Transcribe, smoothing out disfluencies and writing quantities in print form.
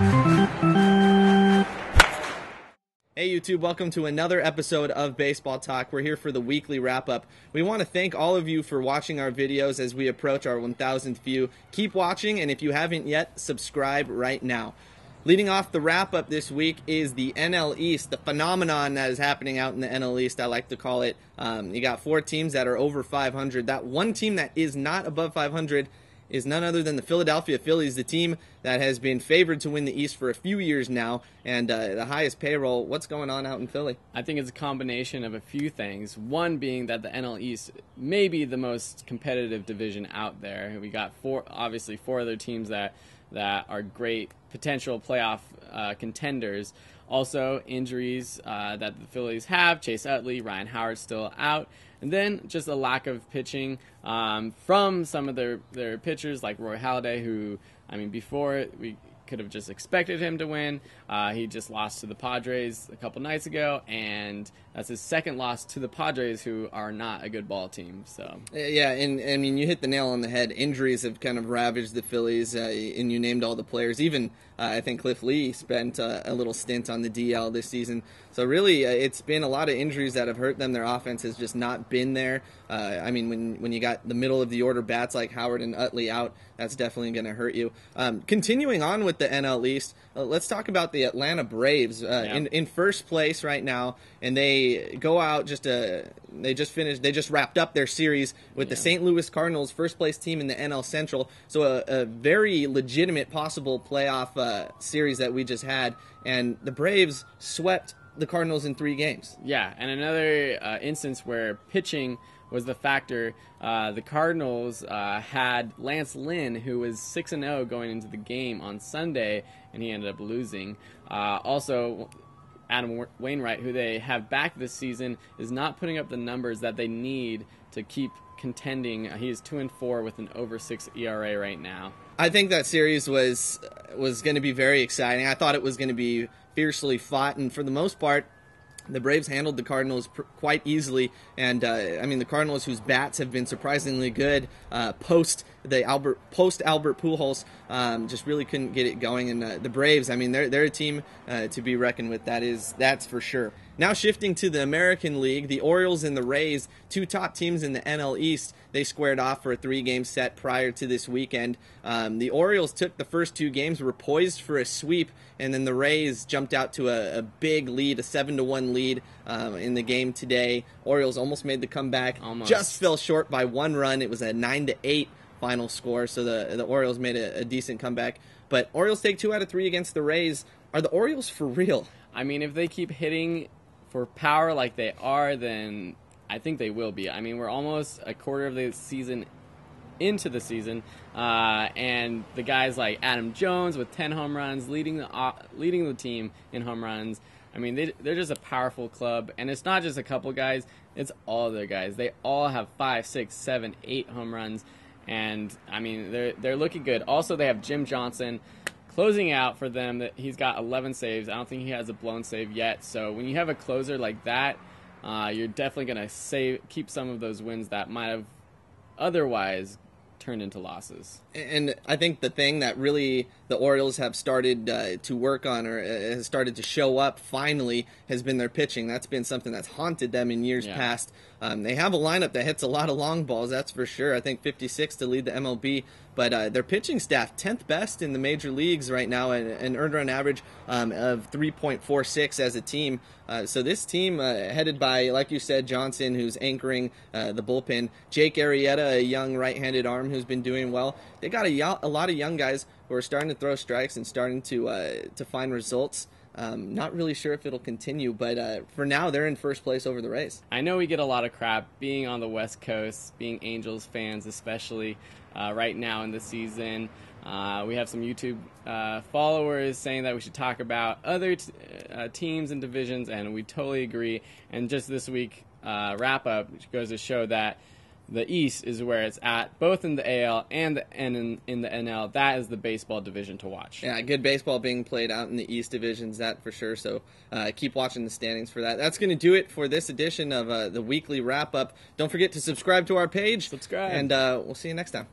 Hey YouTube, welcome to another episode of Baseball Talk. We're here for the weekly wrap-up. We want to thank all of you for watching our videos as we approach our 1,000th view. Keep watching, and if you haven't yet, subscribe right now. Leading off the wrap-up this week is the NL East, the phenomenon that is happening out in the NL East, I like to call it. You got 4 teams that are over 500. That one team that is not above 500 is none other than the Philadelphia Phillies, the team that has been favored to win the East for a few years now, and the highest payroll. What's going on out in Philly? I think it's a combination of a few things. One being that the NL East may be the most competitive division out there. We got obviously four other teams that are great potential playoff contenders. Also, injuries that the Phillies have. Chase Utley, Ryan Howard still out. And then just a lack of pitching from some of their pitchers like Roy Halladay, who, I mean, before we could have just expected him to win. He just lost to the Padres a couple nights ago, and that's his second loss to the Padres, who are not a good ball team. So yeah, and I mean, you hit the nail on the head. Injuries have kind of ravaged the Phillies, and you named all the players. Even I think Cliff Lee spent a little stint on the DL this season. So really, it's been a lot of injuries that have hurt them. Their offense has just not been there. I mean, when you got the middle of the order bats like Howard and Utley out, that's definitely going to hurt you. Continuing on with the NL East, let's talk about the Atlanta Braves in first place right now, and they go out they just wrapped up their series with the St. Louis Cardinals, first place team in the NL Central. So a very legitimate possible playoff series that we just had, and the Braves swept the Cardinals in 3 games. Yeah, and another instance where pitching was the factor. The Cardinals had Lance Lynn, who was 6-0 going into the game on Sunday, and he ended up losing. Also, Adam Wainwright, who they have back this season, is not putting up the numbers that they need to keep contending. He is 2-4 with an over 6 ERA right now. I think that series was going to be very exciting. I thought it was going to be fiercely fought, and for the most part, the Braves handled the Cardinals quite easily, and I mean, the Cardinals, whose bats have been surprisingly good post Albert Pujols, just really couldn't get it going. And the Braves, I mean, they're a team to be reckoned with. That's for sure. Now shifting to the American League, the Orioles and the Rays, 2 top teams in the NL East, they squared off for a 3-game set prior to this weekend. The Orioles took the first 2 games, were poised for a sweep, and then the Rays jumped out to a big lead, a 7-1 lead in the game today. Orioles almost made the comeback, just fell short by 1 run. It was a 9-8 final score, so the Orioles made a decent comeback. But Orioles take 2 out of 3 against the Rays. Are the Orioles for real? I mean, if they keep hitting for power like they are, then I think they will be. I mean, we're almost a quarter of the season into the season, and the guys like Adam Jones with 10 home runs, leading the team in home runs. I mean, they're just a powerful club, and it's not just a couple guys, it's all their guys. They all have 5, 6, 7, 8 home runs, and I mean, they're looking good. Also, they have Jim Johnson closing out for them. That he's got 11 saves. I don't think he has a blown save yet. So when you have a closer like that, you're definitely going to keep some of those wins that might have otherwise turned into losses. And I think the thing that really the Orioles have started to work on, or has started to show up finally, has been their pitching. That's been something that's haunted them in years past. They have a lineup that hits a lot of long balls, that's for sure. I think 56 to lead the MLB. But their pitching staff, 10th best in the major leagues right now, an earned run average of 3.46 as a team. So this team, headed by, like you said, Johnson, who's anchoring the bullpen, Jake Arrieta, a young right-handed arm who's been doing well. They got a lot of young guys who are starting to throw strikes and starting to find results. Not really sure if it'll continue, but for now, they're in first place over the Rays. I know we get a lot of crap being on the West Coast, being Angels fans especially right now in the season. We have some YouTube followers saying that we should talk about other teams and divisions, and we totally agree. And just this week, wrap-up, which goes to show that the East is where it's at, both in the AL and in the NL. That is the baseball division to watch. Yeah, good baseball being played out in the East divisions, that for sure. So keep watching the standings for that. That's going to do it for this edition of the weekly wrap-up. Don't forget to subscribe to our page. Subscribe. And we'll see you next time.